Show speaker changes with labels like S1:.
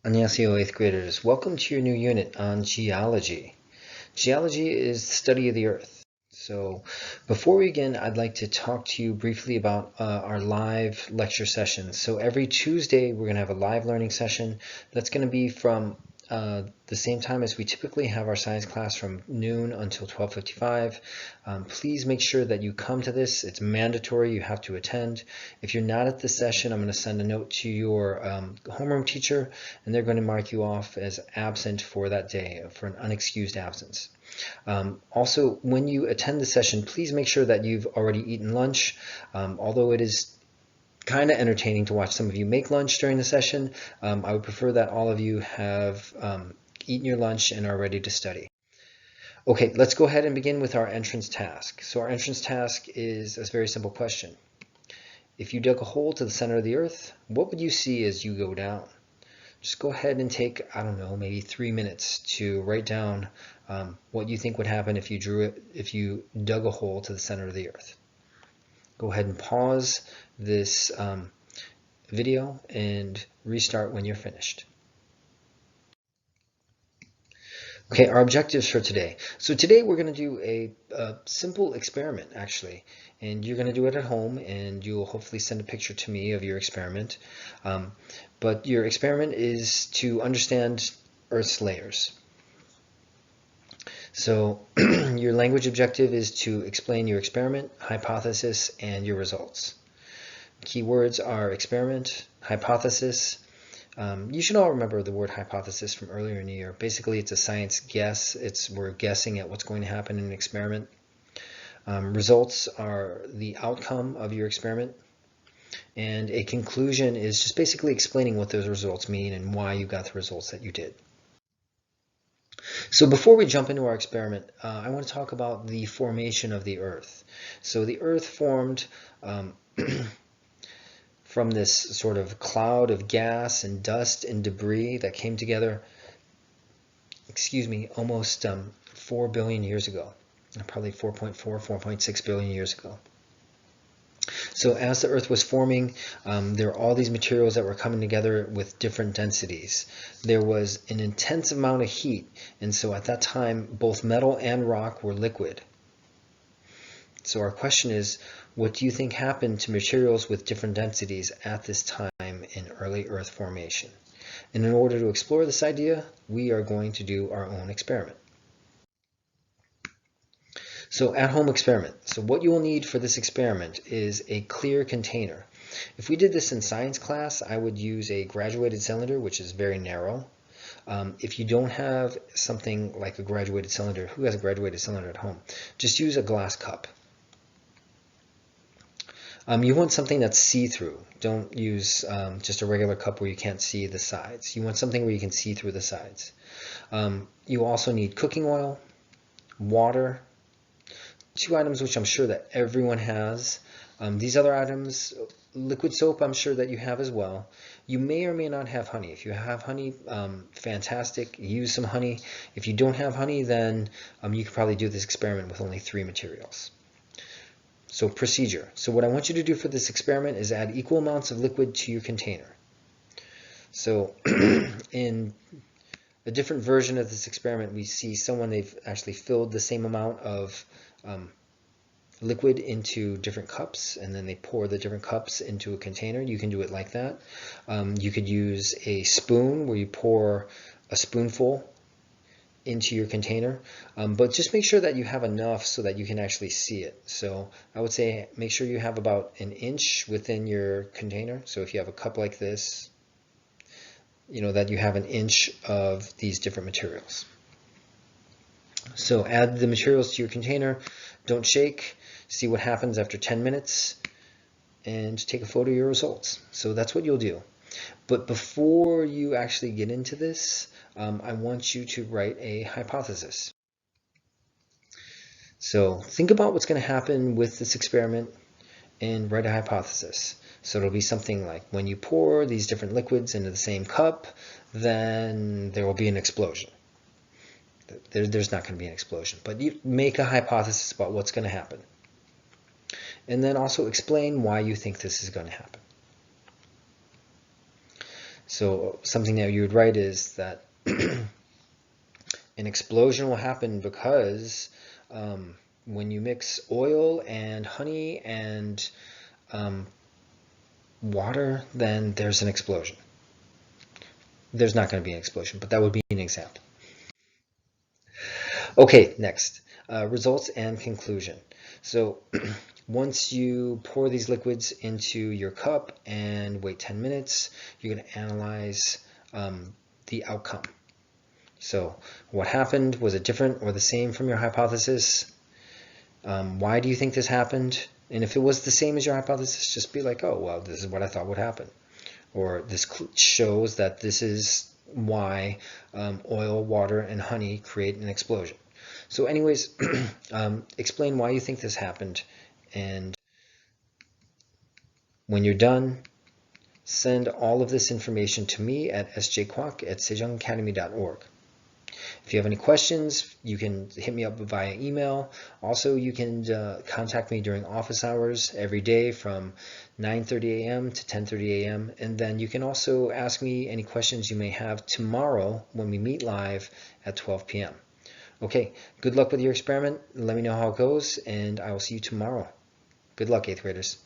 S1: 안녕하세요, 8th graders. Welcome to your new unit on geology. Geology is the study of the earth. So before we begin, I'd like to talk to you briefly about our live lecture sessions. So every Tuesday, we're going to have a live learning session that's going to be from the same time as we typically have our science class, from noon until 12:55. Please make sure that you come to this. It's mandatory. You have to attend. If you're not at this session, I'm going to send a note to your homeroom teacher, and they're going to mark you off as absent for that day, for an unexcused absence. Also, when you attend the session, please make sure that you've already eaten lunch. Although it is kind of entertaining to watch some of you make lunch during the session, I would prefer that all of you have eaten your lunch and are ready to study. Okay, let's go ahead and begin with our entrance task. So our entrance task is a very simple question. If you dug a hole to the center of the earth, what would you see as you go down? Just go ahead and take, I don't know, maybe 3 minutes to write down what you think would happen if you dug a hole to the center of the earth. Go ahead and pause this video and restart when you're finished. Okay, our objectives for today. So today we're going to do a simple experiment, actually, and you're going to do it at home, and you'll hopefully send a picture to me of your experiment. But your experiment is to understand Earth's layers. So your language objective is to explain your experiment, hypothesis, and your results. Keywords are experiment, hypothesis. You should all remember the word hypothesis from earlier in the year. Basically, it's a science guess. We're guessing at what's going to happen in an experiment. Results are the outcome of your experiment. And a conclusion is just basically explaining what those results mean and why you got the results that you did. So before we jump into our experiment, I want to talk about the formation of the Earth. So the Earth formed from this sort of cloud of gas and dust and debris that came together, almost 4 billion years ago, probably 4.4, 4.6 billion years ago. So as the Earth was forming, there were all these materials that were coming together with different densities. There was an intense amount of heat, and so at that time, both metal and rock were liquid. So our question is, what do you think happened to materials with different densities at this time in early Earth formation? And in order to explore this idea, we are going to do our own experiment. So at-home experiment. So what you will need for this experiment is a clear container. If we did this in science class, I would use a graduated cylinder, which is very narrow. If you don't have something like a graduated cylinder, who has a graduated cylinder at home? Just use a glass cup. You want something that's see-through. Don't use just a regular cup where you can't see the sides. You want something where you can see through the sides. You also need cooking oil, water, 2 items which I'm sure that everyone has. These other items, liquid soap, I'm sure that you have as well. You may or may not have honey. If you have honey, fantastic, use some honey. If you don't have honey, then you could probably do this experiment with only 3 materials. So procedure. So what I want you to do for this experiment is add equal amounts of liquid to your container. So in a different version of this experiment, we see they've actually filled the same amount of liquid into different cups, and then they pour the different cups into a container. You can do it like that. You could use a spoon where you pour a spoonful into your container, but just make sure that you have enough so that you can actually see it. So I would say make sure you have about 1 inch within your container. So if you have a cup like this, you know that you have 1 inch of these different materials. So add the materials to your container, don't shake, see what happens after 10 minutes, and take a photo of your results. So that's what you'll do. But before you actually get into this, I want you to write a hypothesis. So think about what's going to happen with this experiment and write a hypothesis. So it'll be something like, when you pour these different liquids into the same cup, then there will be an explosion. There's not going to be an explosion, but you make a hypothesis about what's going to happen. And then also explain why you think this is going to happen. So something that you would write is that an explosion will happen because when you mix oil and honey and water, then there's an explosion. There's not going to be an explosion, but that would be an example. Okay, next, results and conclusion. So once you pour these liquids into your cup and wait 10 minutes, you're going to analyze the outcome. So what happened? Was it different or the same from your hypothesis? Why do you think this happened? And if it was the same as your hypothesis, just be like, oh, well, this is what I thought would happen. Or this shows that this is why oil, water, and honey create an explosion. So anyways, explain why you think this happened. And when you're done, send all of this information to me at sjkwok@sejongacademy.org. If you have any questions, you can hit me up via email. Also, you can contact me during office hours every day from 9:30 a.m. to 10:30 a.m. And then you can also ask me any questions you may have tomorrow when we meet live at 12 p.m. Okay, good luck with your experiment. Let me know how it goes, and I will see you tomorrow. Good luck, 8th graders.